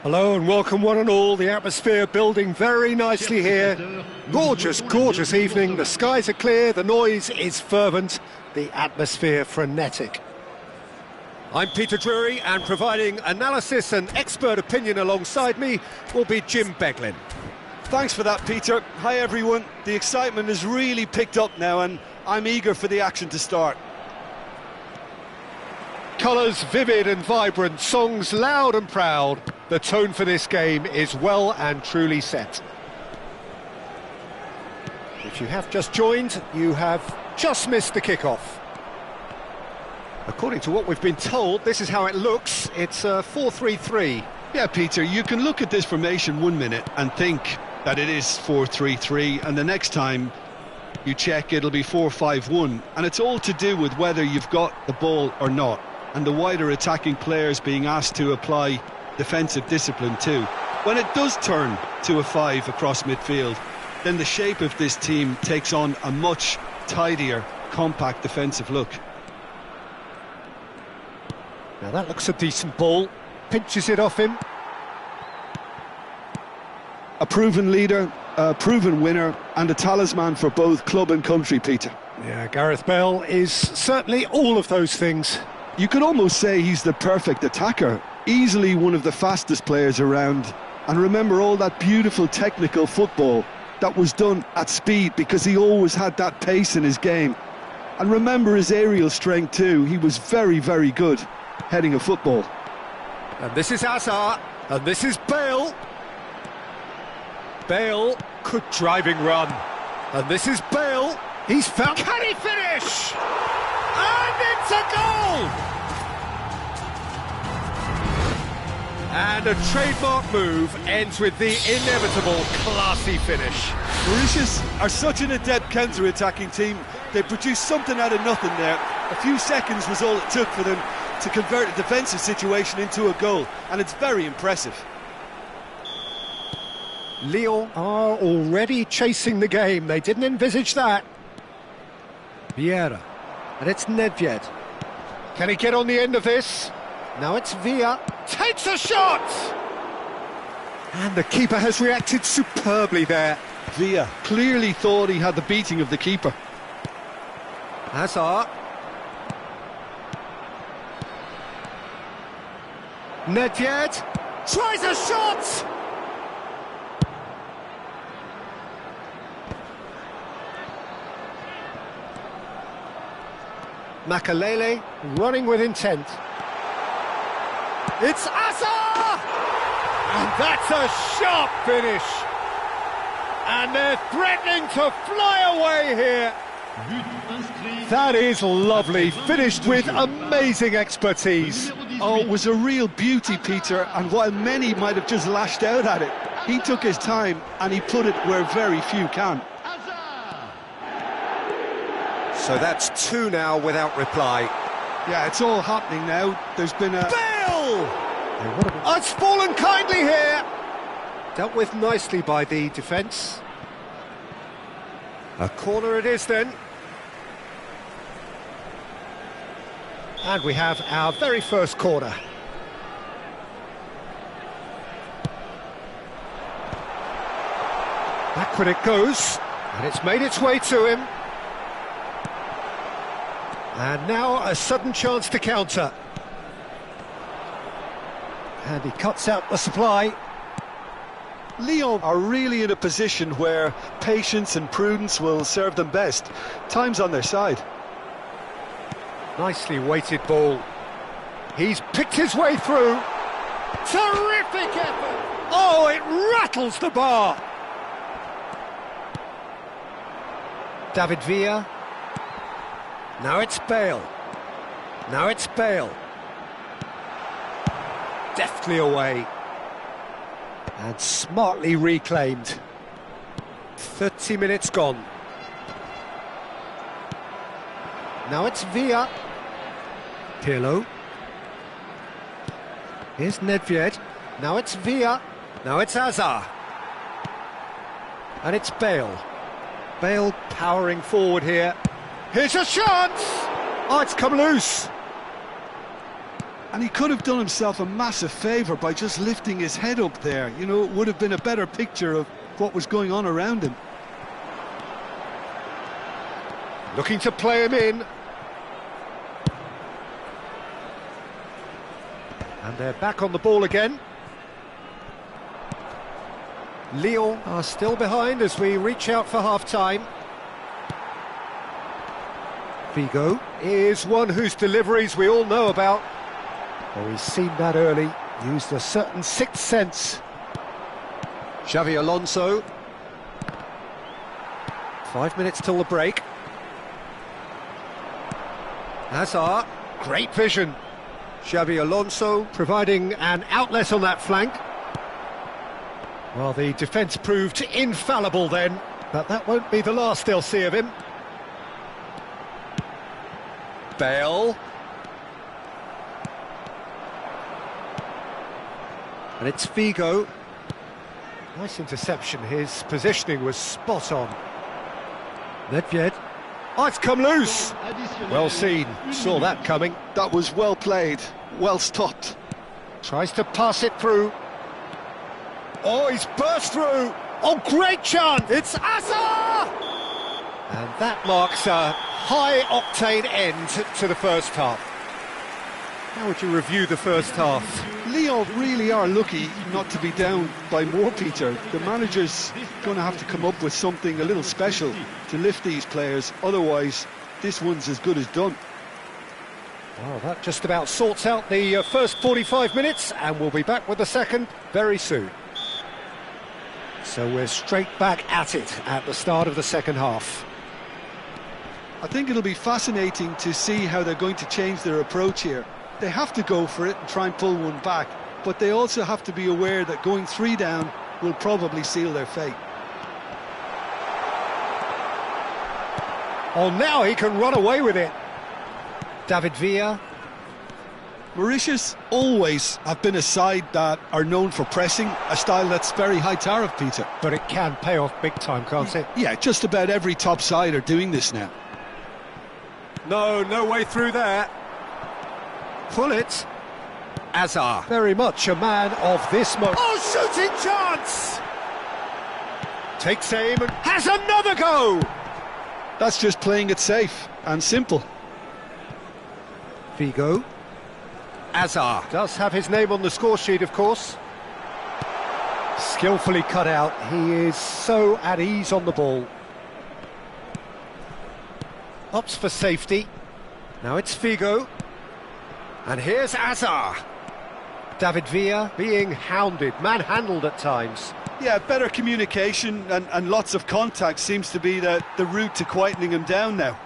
Hello and welcome one and all. The atmosphere building very nicely here. Gorgeous, gorgeous evening. The skies are clear, the noise is fervent, the atmosphere frenetic. I'm Peter Drury, and providing analysis and expert opinion alongside me will be Jim Beglin. Thanks for that, Peter. Hi everyone. The excitement has really picked up now and I'm eager for the action to start. Colours vivid and vibrant, songs loud and proud. The tone for this game is well and truly set. If you have just joined, you have just missed the kickoff. According to what we've been told, this is how it looks. It's a 4-3-3. Yeah, Peter, you can look at this formation 1 minute and think that it is 4-3-3, and the next time you check it'll be 4-5-1, and it's all to do with whether you've got the ball or not, and the wider attacking players being asked to apply defensive discipline too. When it does turn to a 5 across midfield, then the shape of this team takes on a much tidier, compact defensive look. Now that looks a decent ball. Pinches it off him. A proven leader, a proven winner, and a talisman for both club and country, Peter. Yeah, Gareth Bale is certainly all of those things. You could almost say he's the perfect attacker, easily one of the fastest players around. And remember all that beautiful technical football that was done at speed, because he always had that pace in his game. And remember his aerial strength too. He was very, very good heading a football. And this is Hazard, and this is Bale. Bale, good driving run. And this is Bale. He's found... Can he finish? And it's a goal! And a trademark move ends with the inevitable classy finish. Mauritius are such an adept counter-attacking team. They produced something out of nothing there. A few seconds was all it took for them to convert a defensive situation into a goal, and it's very impressive. Lyon are already chasing the game. They didn't envisage that. Vieira. And it's Nedved. Can he get on the end of this? Now it's Villa. Takes a shot! And the keeper has reacted superbly there. Villa clearly thought he had the beating of the keeper. Hazard. Nedved tries a shot! Makalele running with intent. It's Hazard! And that's a sharp finish. And they're threatening to fly away here. That is lovely, finished with amazing expertise. Oh, it was a real beauty, Peter, and while many might have just lashed out at it, he took his time and he put it where very few can. So that's 2 now without reply. Yeah, it's all happening now. There's been a... Bale! Oh, it's fallen kindly here. Dealt with nicely by the defence. A corner it is then. And we have our very first corner. Backward it goes, and it's made its way to him. And now a sudden chance to counter. And he cuts out the supply. Lyon are really in a position where patience and prudence will serve them best. Time's on their side. Nicely weighted ball. He's picked his way through. Terrific effort! Oh, it rattles the bar! David Villa. Now it's Bale. Now it's Bale. Deftly away. And smartly reclaimed. 30 minutes gone. Now it's Villa. Pirlo. Here's Nedved. Now it's Villa. Now it's Hazard. And it's Bale. Bale powering forward here. Here's a chance! Oh, it's come loose. And he could have done himself a massive favour by just lifting his head up there. You know, it would have been a better picture of what was going on around him. Looking to play him in. And they're back on the ball again. Lyon are still behind as we reach out for half-time. Figo is one whose deliveries we all know about. Oh, he's seen that early, used a certain sixth sense. Xavi Alonso. 5 minutes till the break. Hazard, great vision. Xavi Alonso providing an outlet on that flank. Well, the defence proved infallible then, but that won't be the last they'll see of him. Bale. And it's Figo. Nice interception, his positioning was spot on. Nedved. Oh, it's come loose! Well seen, saw that coming. That was well played, well stopped. Tries to pass it through. Oh, he's burst through! Oh, great chance! It's Hazard! And that marks a high-octane end to the first half. How would you review the first half? Lyon really are lucky not to be down by more, Peter. The manager's going to have to come up with something a little special to lift these players, otherwise this one's as good as done. Well, that just about sorts out the first 45 minutes, and we'll be back with the second very soon. So we're straight back at it at the start of the second half. I think it'll be fascinating to see how they're going to change their approach here. They have to go for it and try and pull one back, but they also have to be aware that going 3 down will probably seal their fate. Oh, now he can run away with it. David Villa. Mauritius always have been a side that are known for pressing, a style that's very high tariff, Peter. But it can pay off big time, can't it? Yeah, just about every top side are doing this now. No way through there. Pull it. Hazard. Very much a man of this moment. Oh, shooting chance! Takes aim and has another go! That's just playing it safe and simple. Figo. Hazard does have his name on the score sheet, of course. Skillfully cut out. He is so at ease on the ball. Opts for safety. Now it's Figo. And here's Hazard. David Villa being hounded, manhandled at times. Yeah, better communication and lots of contact seems to be the route to quietening him down now.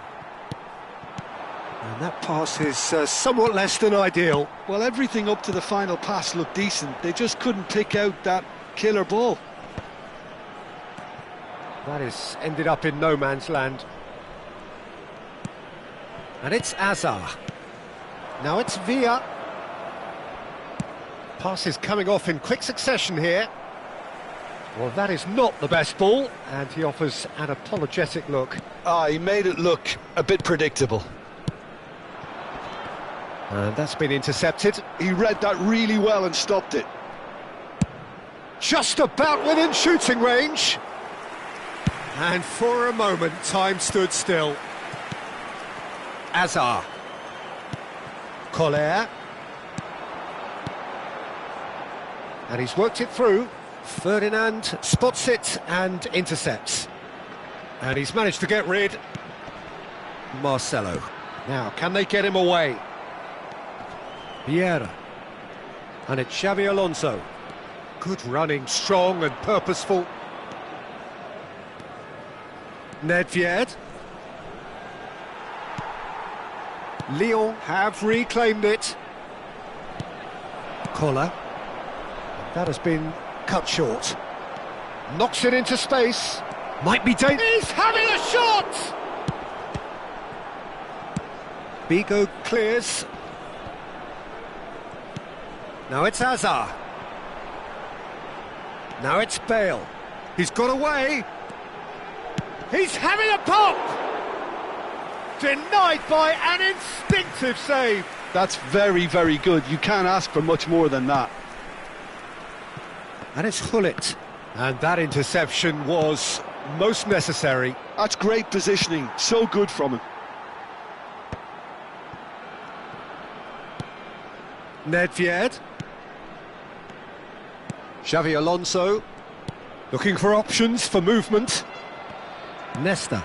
And that pass is somewhat less than ideal. Well, everything up to the final pass looked decent. They just couldn't pick out that killer ball. That has ended up in no man's land. And it's Hazard. Now it's Villa. Pass is coming off in quick succession here. Well, that is not the best ball, and he offers an apologetic look. He made it look a bit predictable. And that's been intercepted. He read that really well and stopped it. Just about within shooting range. And for a moment, time stood still. Hazard. Collier. And he's worked it through. Ferdinand spots it and intercepts. And he's managed to get rid. Marcelo. Now, can they get him away? Vieira. And it's Xavi Alonso. Good running, strong and purposeful. Nedved. Lyon have reclaimed it. Collar. That has been cut short. Knocks it into space. Might be dangerous. He's having a shot! Figo clears. Now it's Hazard. Now it's Bale. He's got away. He's having a pop! Denied by an instinctive save. That's very, very good. You can't ask for much more than that. And it's Hullet. And that interception was most necessary. That's great positioning. So good from him. Nedved. Xavi Alonso. Looking for options for movement. Nesta.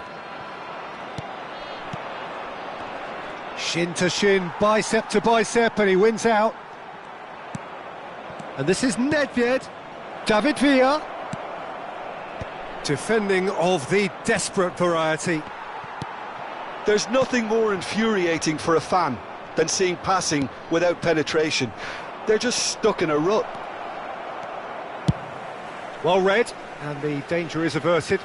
Shin to shin, bicep to bicep, and he wins out. And this is Nedved. David Villa. Defending of the desperate variety. There's nothing more infuriating for a fan than seeing passing without penetration. They're just stuck in a rut. Well read, and the danger is averted.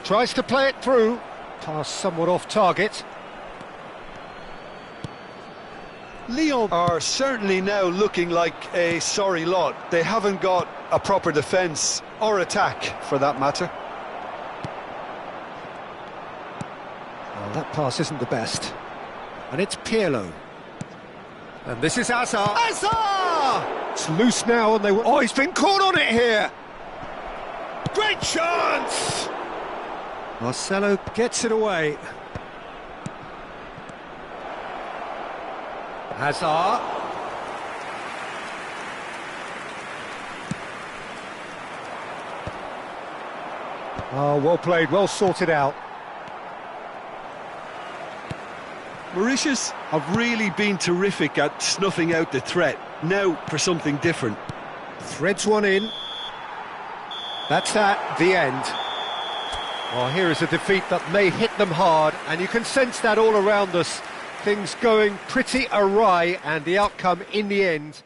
Tries to play it through. Pass somewhat off target. Lyon are certainly now looking like a sorry lot. They haven't got a proper defence or attack, for that matter. Well, that pass isn't the best. And it's Pirlo. And this is Hazard. Hazard! It's loose now, and they will... Oh, he's been caught on it here! Great chance! Marcelo gets it away. Hazard. Oh, well played, well sorted out. Mauritius have really been terrific at snuffing out the threat. Now for something different. Threads one in. That's that, the end. Well, here is a defeat that may hit them hard, and you can sense that all around us. Things going pretty awry, and the outcome in the end